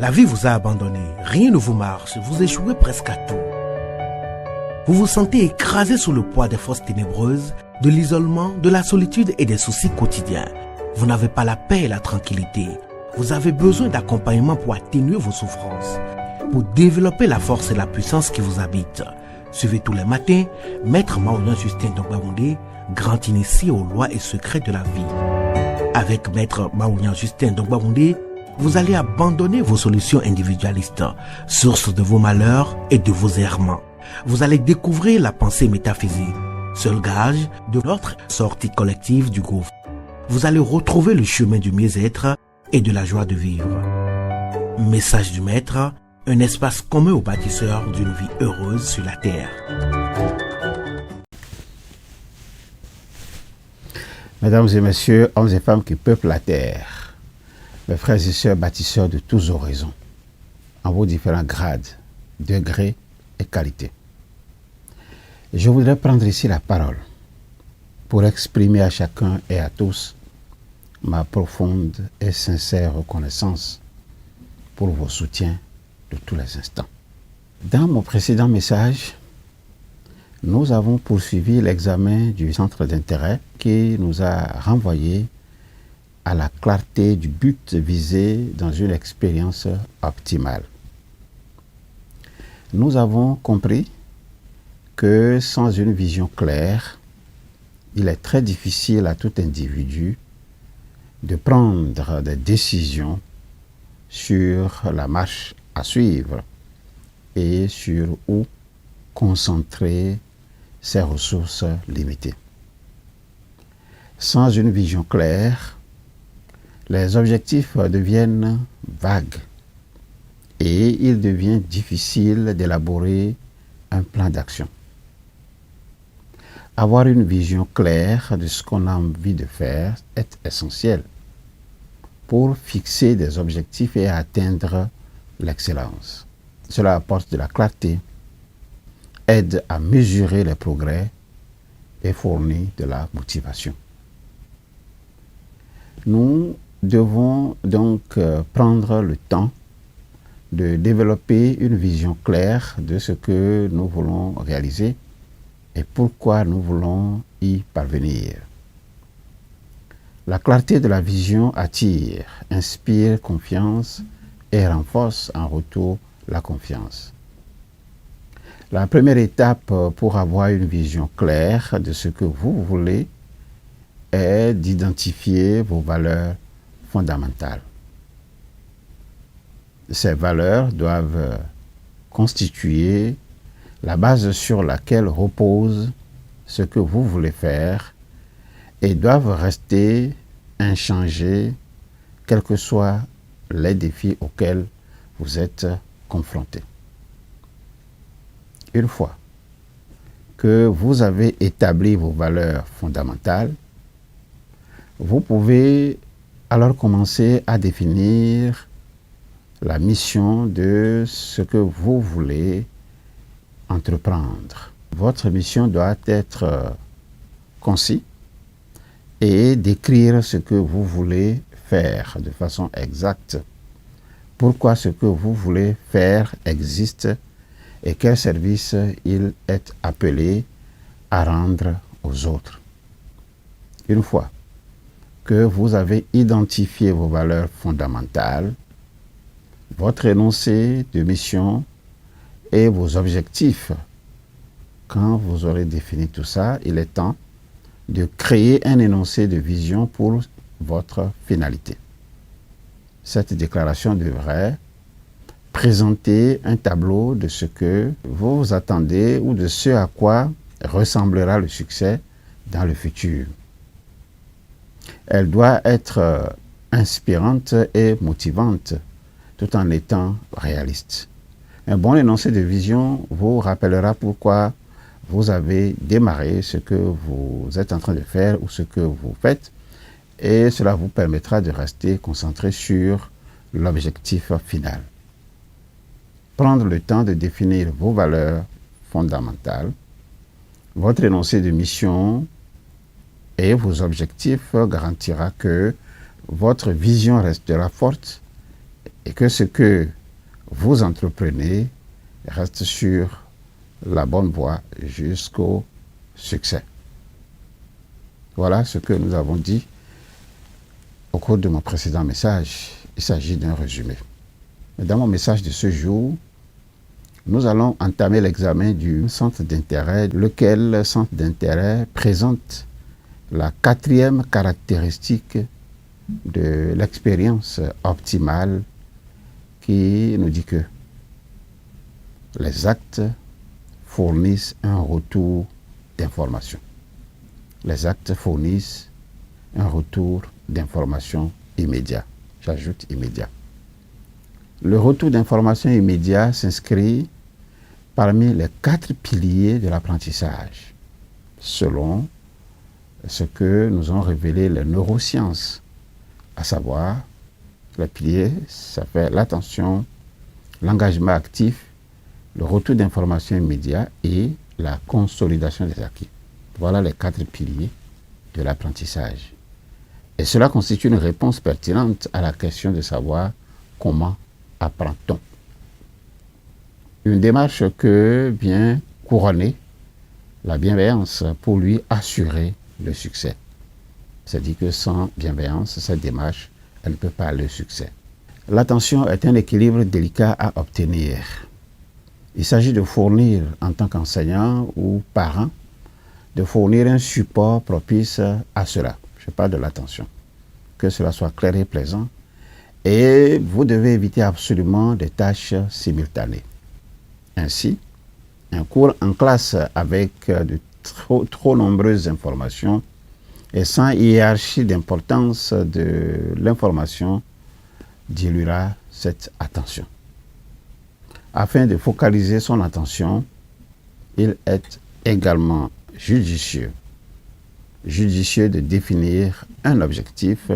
La vie vous a abandonné, rien ne vous marche, vous échouez presque à tout. Vous vous sentez écrasé sous le poids des forces ténébreuses, de l'isolement, de la solitude et des soucis quotidiens. Vous n'avez pas la paix et la tranquillité. Vous avez besoin d'accompagnement pour atténuer vos souffrances, pour développer la force et la puissance qui vous habitent. Suivez tous les matins Maître Maoulian Justin Dongbaoundé, grand initié aux lois et secrets de la vie. Avec Maître Maoulian Justin Dongbaoundé, vous allez abandonner vos solutions individualistes, source de vos malheurs et de vos errements. Vous allez découvrir la pensée métaphysique, seul gage de notre sortie collective du gouffre. Vous allez retrouver le chemin du mieux-être et de la joie de vivre. Message du Maître, un espace commun aux bâtisseurs d'une vie heureuse sur la terre. Mesdames et messieurs, hommes et femmes qui peuplent la terre, mes frères et sœurs bâtisseurs de tous horizons, en vos différents grades, degrés et qualités. Je voudrais prendre ici la parole pour exprimer à chacun et à tous ma profonde et sincère reconnaissance pour vos soutiens de tous les instants. Dans mon précédent message, nous avons poursuivi l'examen du centre d'intérêt qui nous a renvoyé à la clarté du but visé dans une expérience optimale. Nous avons compris que sans une vision claire, il est très difficile à tout individu de prendre des décisions sur la marche à suivre et sur où concentrer ses ressources limitées. Sans une vision claire, les objectifs deviennent vagues et il devient difficile d'élaborer un plan d'action. Avoir une vision claire de ce qu'on a envie de faire est essentiel pour fixer des objectifs et atteindre l'excellence. Cela apporte de la clarté, aide à mesurer les progrès et fournit de la motivation. Nous devons donc prendre le temps de développer une vision claire de ce que nous voulons réaliser et pourquoi nous voulons y parvenir. La clarté de la vision attire, inspire confiance et renforce en retour la confiance. La première étape pour avoir une vision claire de ce que vous voulez est d'identifier vos valeurs fondamentales. Ces valeurs doivent constituer la base sur laquelle repose ce que vous voulez faire et doivent rester inchangées quels que soient les défis auxquels vous êtes confrontés. Une fois que vous avez établi vos valeurs fondamentales, vous pouvez alors commencer à définir la mission de ce que vous voulez entreprendre. Votre mission doit être concis et décrire ce que vous voulez faire de façon exacte. Pourquoi ce que vous voulez faire existe et quel service il est appelé à rendre aux autres. Une fois que vous avez identifié vos valeurs fondamentales, votre énoncé de mission et vos objectifs, quand vous aurez défini tout ça, il est temps de créer un énoncé de vision pour votre finalité. Cette déclaration devrait présenter un tableau de ce que vous attendez ou de ce à quoi ressemblera le succès dans le futur. Elle doit être inspirante et motivante tout en étant réaliste. Un bon énoncé de vision vous rappellera pourquoi vous avez démarré ce que vous êtes en train de faire ou ce que vous faites et cela vous permettra de rester concentré sur l'objectif final. Prendre le temps de définir vos valeurs fondamentales, votre énoncé de mission et vos objectifs garantira que votre vision restera forte et que ce que vous entreprenez reste sur la bonne voie jusqu'au succès. Voilà ce que nous avons dit au cours de mon précédent message. Il s'agit d'un résumé. Dans mon message de ce jour, nous allons entamer l'examen du centre d'intérêt, lequel centre d'intérêt présente la 4e caractéristique de l'expérience optimale qui nous dit que les actes fournissent un retour d'information. Les actes fournissent un retour d'information immédiat. J'ajoute immédiat. Le retour d'information immédiat s'inscrit parmi les 4 piliers de l'apprentissage, selon ce que nous ont révélé les neurosciences, à savoir, les piliers, ça fait l'attention, l'engagement actif, le retour d'information immédiat et la consolidation des acquis. Voilà les 4 piliers de l'apprentissage. Et cela constitue une réponse pertinente à la question de savoir comment apprend-on. Une démarche que vient couronner la bienveillance pour lui assurer le succès. C'est-à-dire que sans bienveillance, cette démarche, elle ne peut pas aller au succès. L'attention est un équilibre délicat à obtenir. Il s'agit de fournir, en tant qu'enseignant ou parent, de fournir un support propice à cela. Je parle de l'attention. Que cela soit clair et plaisant. Et vous devez éviter absolument des tâches simultanées. Ainsi, un cours en classe avec de trop nombreuses informations et sans hiérarchie d'importance de l'information diluera cette attention. Afin de focaliser son attention, il est également judicieux de définir un objectif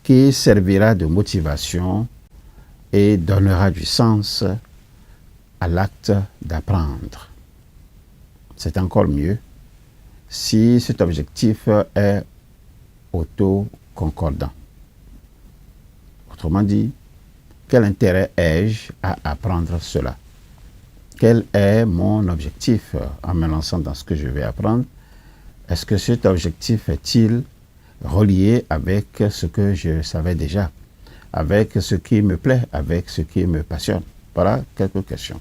qui servira de motivation et donnera du sens à l'acte d'apprendre. C'est encore mieux si cet objectif est auto-concordant. Autrement dit, quel intérêt ai-je à apprendre cela? Quel est mon objectif en me lançant dans ce que je vais apprendre? Est-ce que cet objectif est-il relié avec ce que je savais déjà, avec ce qui me plaît, avec ce qui me passionne? Voilà quelques questions.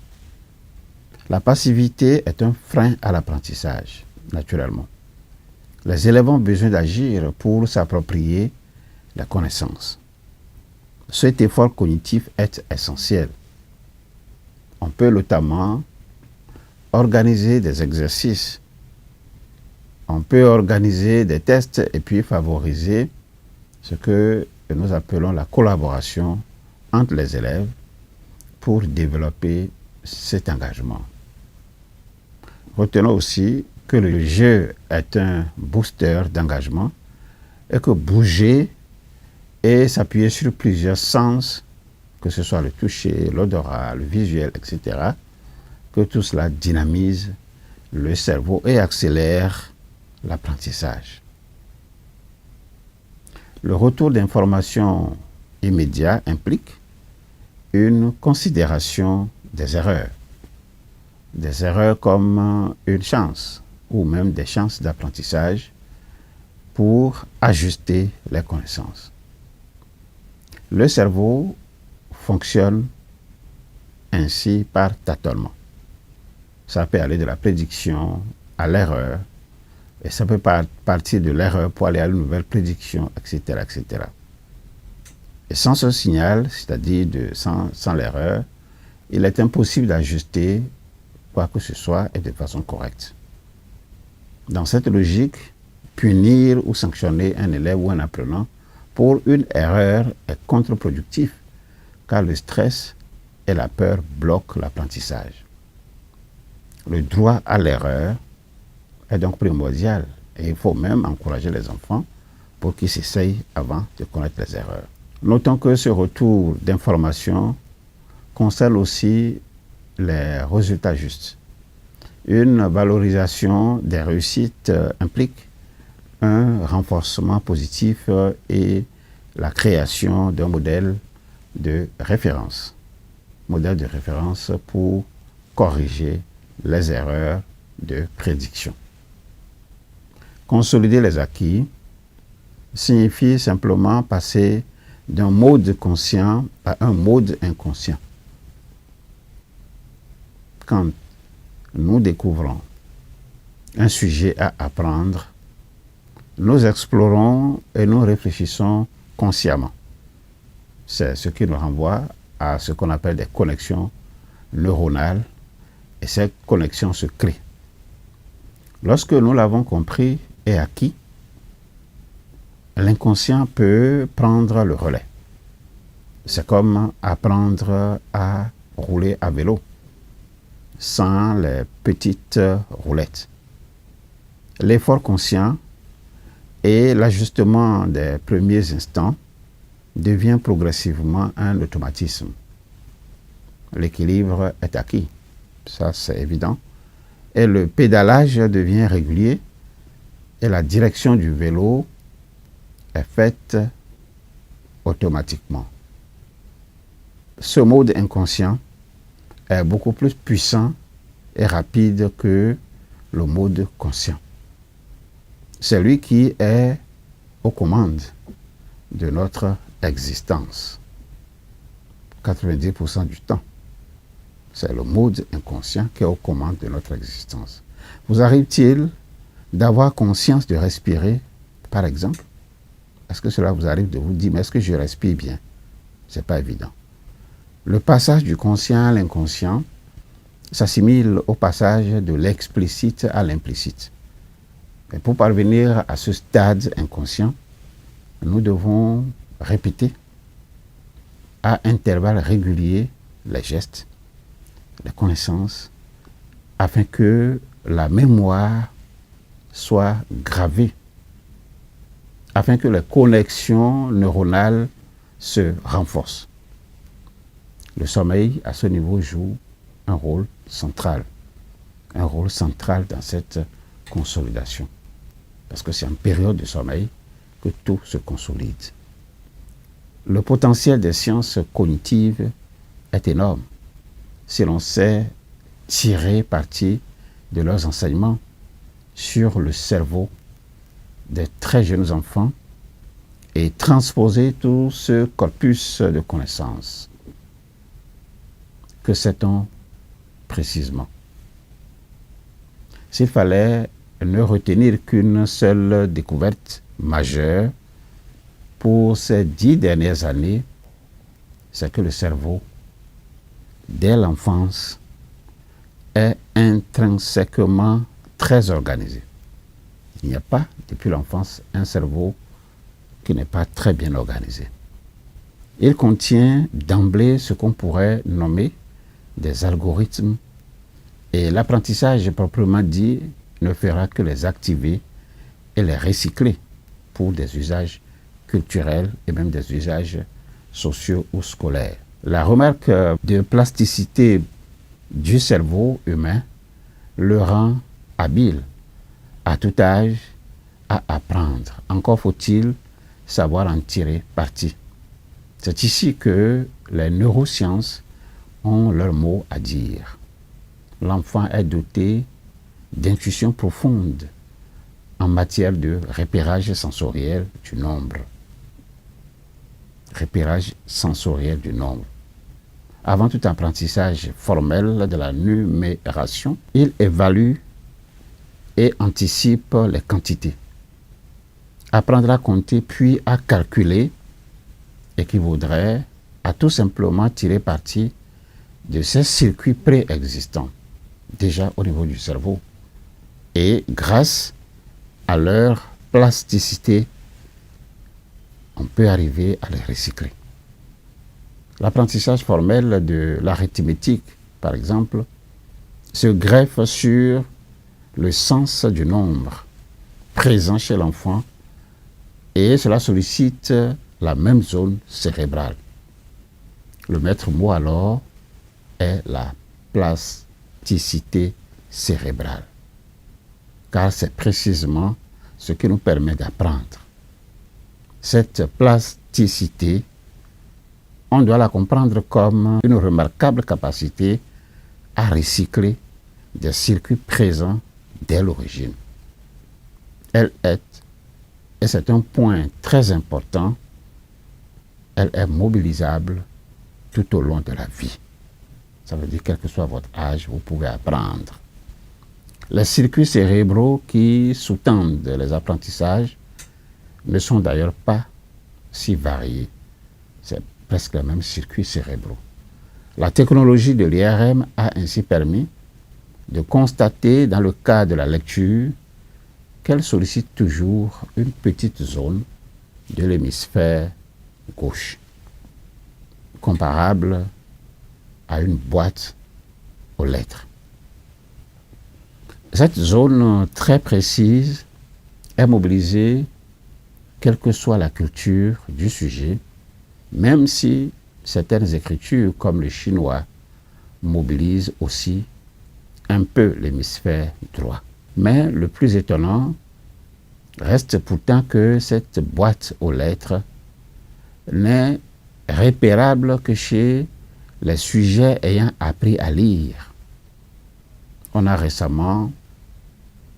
La passivité est un frein à l'apprentissage, naturellement. Les élèves ont besoin d'agir pour s'approprier la connaissance. Cet effort cognitif est essentiel. On peut notamment organiser des exercices. On peut organiser des tests et puis favoriser ce que nous appelons la collaboration entre les élèves pour développer cet engagement. Retenons aussi que le jeu est un booster d'engagement et que bouger et s'appuyer sur plusieurs sens, que ce soit le toucher, l'odorat, le visuel, etc., que tout cela dynamise le cerveau et accélère l'apprentissage. Le retour d'information immédiat implique une considération des erreurs. Des erreurs comme une chance ou même des chances d'apprentissage pour ajuster les connaissances. Le cerveau fonctionne ainsi par tâtonnement. Ça peut aller de la prédiction à l'erreur, et ça peut partir de l'erreur pour aller à une nouvelle prédiction, etc., etc. Et sans ce signal, c'est-à-dire sans l'erreur, il est impossible d'ajuster quoi que ce soit et de façon correcte. Dans cette logique, punir ou sanctionner un élève ou un apprenant pour une erreur est contre-productif, car le stress et la peur bloquent l'apprentissage. Le droit à l'erreur est donc primordial et il faut même encourager les enfants pour qu'ils s'essayent avant de connaître les erreurs. Notons que ce retour d'information concerne aussi les résultats justes. Une valorisation des réussites implique un renforcement positif et la création d'un modèle de référence. Modèle de référence pour corriger les erreurs de prédiction. Consolider les acquis signifie simplement passer d'un mode conscient à un mode inconscient. Quand nous découvrons un sujet à apprendre, nous explorons et nous réfléchissons consciemment. C'est ce qui nous renvoie à ce qu'on appelle des connexions neuronales, et ces connexions se créent. Lorsque nous l'avons compris et acquis, l'inconscient peut prendre le relais. C'est comme apprendre à rouler à vélo sans les petites roulettes. L'effort conscient et l'ajustement des premiers instants devient progressivement un automatisme. L'équilibre est acquis, ça c'est évident, et le pédalage devient régulier et la direction du vélo est faite automatiquement. Ce mode inconscient est beaucoup plus puissant et rapide que le mode conscient. C'est lui qui est aux commandes de notre existence. 90% du temps, c'est le mode inconscient qui est aux commandes de notre existence. Vous arrive-t-il d'avoir conscience de respirer, par exemple? Est-ce que cela vous arrive de vous dire, mais est-ce que je respire bien? Ce n'est pas évident. Le passage du conscient à l'inconscient s'assimile au passage de l'explicite à l'implicite. Et pour parvenir à ce stade inconscient, nous devons répéter à intervalles réguliers les gestes, les connaissances, afin que la mémoire soit gravée, afin que les connexions neuronales se renforcent. Le sommeil, à ce niveau, joue un rôle central dans cette consolidation. Parce que c'est en période de sommeil que tout se consolide. Le potentiel des sciences cognitives est énorme si l'on sait tirer parti de leurs enseignements sur le cerveau des très jeunes enfants et transposer tout ce corpus de connaissances. Que sait-on précisément? S'il fallait ne retenir qu'une seule découverte majeure pour ces 10 dernières années, c'est que le cerveau, dès l'enfance, est intrinsèquement très organisé. Il n'y a pas, depuis l'enfance, un cerveau qui n'est pas très bien organisé. Il contient d'emblée ce qu'on pourrait nommer des algorithmes, et l'apprentissage proprement dit ne fera que les activer et les recycler pour des usages culturels et même des usages sociaux ou scolaires. La remarque de plasticité du cerveau humain le rend habile à tout âge à apprendre. Encore faut-il savoir en tirer parti. C'est ici que les neurosciences ont leur mot à dire. L'enfant est doté d'intuition profonde en matière de repérage sensoriel du nombre. Repérage sensoriel du nombre. Avant tout apprentissage formel de la numération, il évalue et anticipe les quantités. Apprendre à compter puis à calculer équivaudrait à tout simplement tirer parti de ces circuits préexistants, déjà au niveau du cerveau. Et grâce à leur plasticité, on peut arriver à les recycler. L'apprentissage formel de l'arithmétique, par exemple, se greffe sur le sens du nombre présent chez l'enfant et cela sollicite la même zone cérébrale. Le maître mot alors est la plasticité cérébrale, car c'est précisément ce qui nous permet d'apprendre. Cette plasticité, on doit la comprendre comme une remarquable capacité à recycler des circuits présents dès l'origine. Elle est, et c'est un point très important, elle est mobilisable tout au long de la vie. Ça veut dire, quel que soit votre âge, vous pouvez apprendre. Les circuits cérébraux qui sous-tendent les apprentissages ne sont d'ailleurs pas si variés. C'est presque les mêmes circuits cérébraux. La technologie de l'IRM a ainsi permis de constater dans le cas de la lecture qu'elle sollicite toujours une petite zone de l'hémisphère gauche, comparable à une boîte aux lettres. Cette zone très précise est mobilisée quelle que soit la culture du sujet, même si certaines écritures comme le chinois mobilisent aussi un peu l'hémisphère droit. Mais le plus étonnant reste pourtant que cette boîte aux lettres n'est repérable que chez les sujets ayant appris à lire. On a récemment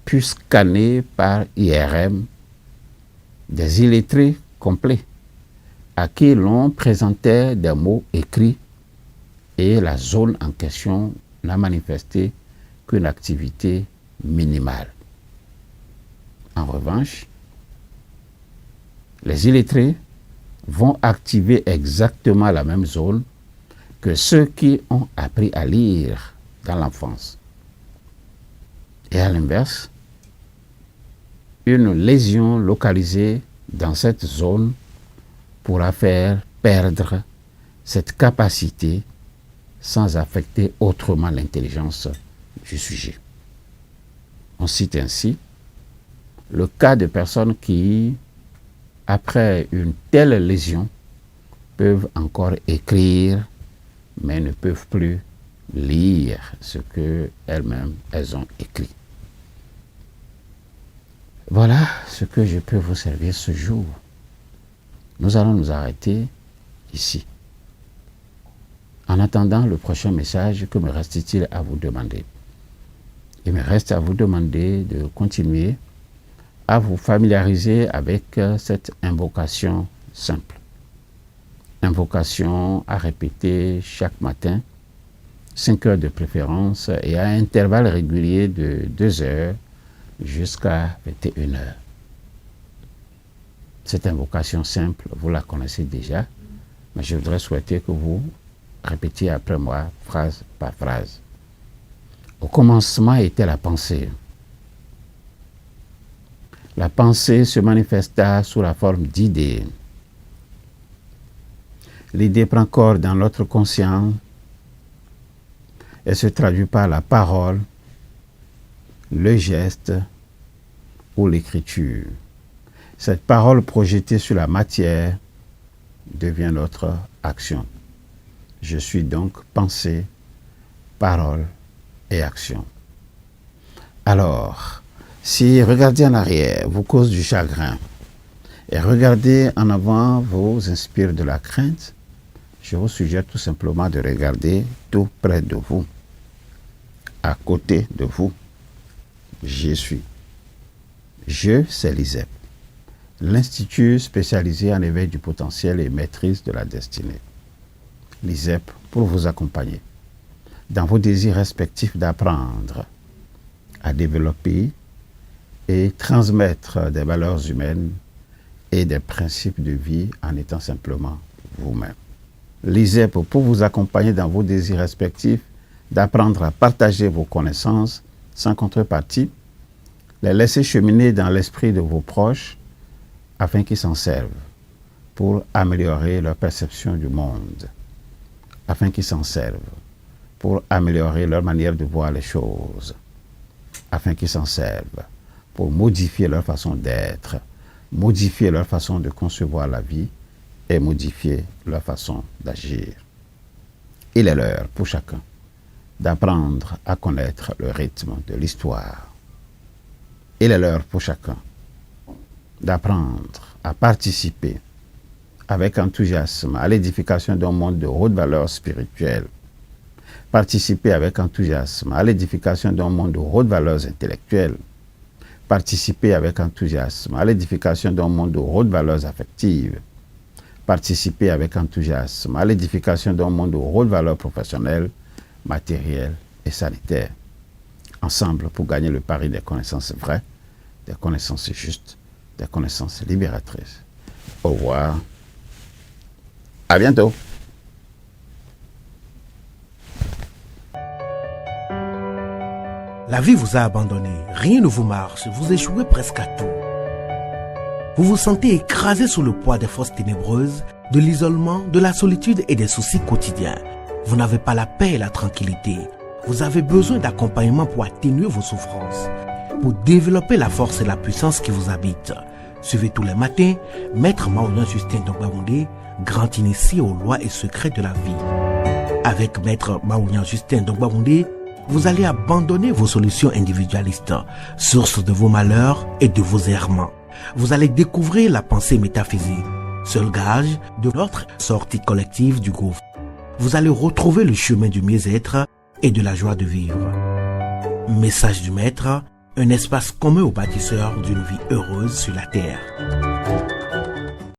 pu scanner par IRM des illettrés complets à qui l'on présentait des mots écrits et la zone en question n'a manifesté qu'une activité minimale. En revanche, les illettrés vont activer exactement la même zone que ceux qui ont appris à lire dans l'enfance. Et à l'inverse, une lésion localisée dans cette zone pourra faire perdre cette capacité sans affecter autrement l'intelligence du sujet. On cite ainsi le cas de personnes qui, après une telle lésion, peuvent encore écrire, mais ne peuvent plus lire ce qu'elles-mêmes ont écrit. Voilà ce que je peux vous servir ce jour. Nous allons nous arrêter ici. En attendant le prochain message, que me reste-t-il à vous demander? Il me reste à vous demander de continuer à vous familiariser avec cette invocation simple. Invocation à répéter chaque matin, 5 heures de préférence, et à intervalles réguliers de 2 heures jusqu'à 21 heures. Cette invocation simple, vous la connaissez déjà, mais je voudrais souhaiter que vous répétiez après moi, phrase par phrase. Au commencement était la pensée. La pensée se manifesta sous la forme d'idées. L'idée prend corps dans notre conscient et se traduit par la parole, le geste ou l'écriture. Cette parole projetée sur la matière devient notre action. Je suis donc pensée, parole et action. Alors, si regarder en arrière vous cause du chagrin et regarder en avant vous inspire de la crainte, je vous suggère tout simplement de regarder tout près de vous, à côté de vous. J'y suis. Je, c'est l'ISEP, l'Institut spécialisé en éveil du potentiel et maîtrise de la destinée. L'ISEP pour vous accompagner dans vos désirs respectifs d'apprendre à développer et transmettre des valeurs humaines et des principes de vie en étant simplement vous-même. L'ISEP pour vous accompagner dans vos désirs respectifs d'apprendre à partager vos connaissances sans contrepartie, les laisser cheminer dans l'esprit de vos proches afin qu'ils s'en servent pour améliorer leur perception du monde, afin qu'ils s'en servent pour améliorer leur manière de voir les choses, afin qu'ils s'en servent pour modifier leur façon d'être, modifier leur façon de concevoir la vie et modifier leur façon d'agir. Il est l'heure pour chacun d'apprendre à connaître le rythme de l'histoire. Il est l'heure pour chacun d'apprendre à participer avec enthousiasme à l'édification d'un monde de haute valeur spirituelle. Participer avec enthousiasme à l'édification d'un monde de hautes valeurs intellectuelles. Participer avec enthousiasme à l'édification d'un monde de hautes valeurs affectives. Participer avec enthousiasme à l'édification d'un monde de hautes valeurs professionnelles, matérielles et sanitaires. Ensemble pour gagner le pari des connaissances vraies, des connaissances justes, des connaissances libératrices. Au revoir. À bientôt. La vie vous a abandonné, rien ne vous marche, vous échouez presque à tout. Vous vous sentez écrasé sous le poids des forces ténébreuses, de l'isolement, de la solitude et des soucis quotidiens. Vous n'avez pas la paix et la tranquillité. Vous avez besoin d'accompagnement pour atténuer vos souffrances, pour développer la force et la puissance qui vous habitent. Suivez tous les matins Maître Maoulian Justin Dongbaoundé, grand initié aux lois et secrets de la vie. Avec Maître Maoulian Justin Dongbaoundé, vous allez abandonner vos solutions individualistes, source de vos malheurs et de vos errements. Vous allez découvrir la pensée métaphysique, seul gage de notre sortie collective du gouffre. Vous allez retrouver le chemin du mieux-être et de la joie de vivre. Message du Maître, un espace commun aux bâtisseurs d'une vie heureuse sur la terre.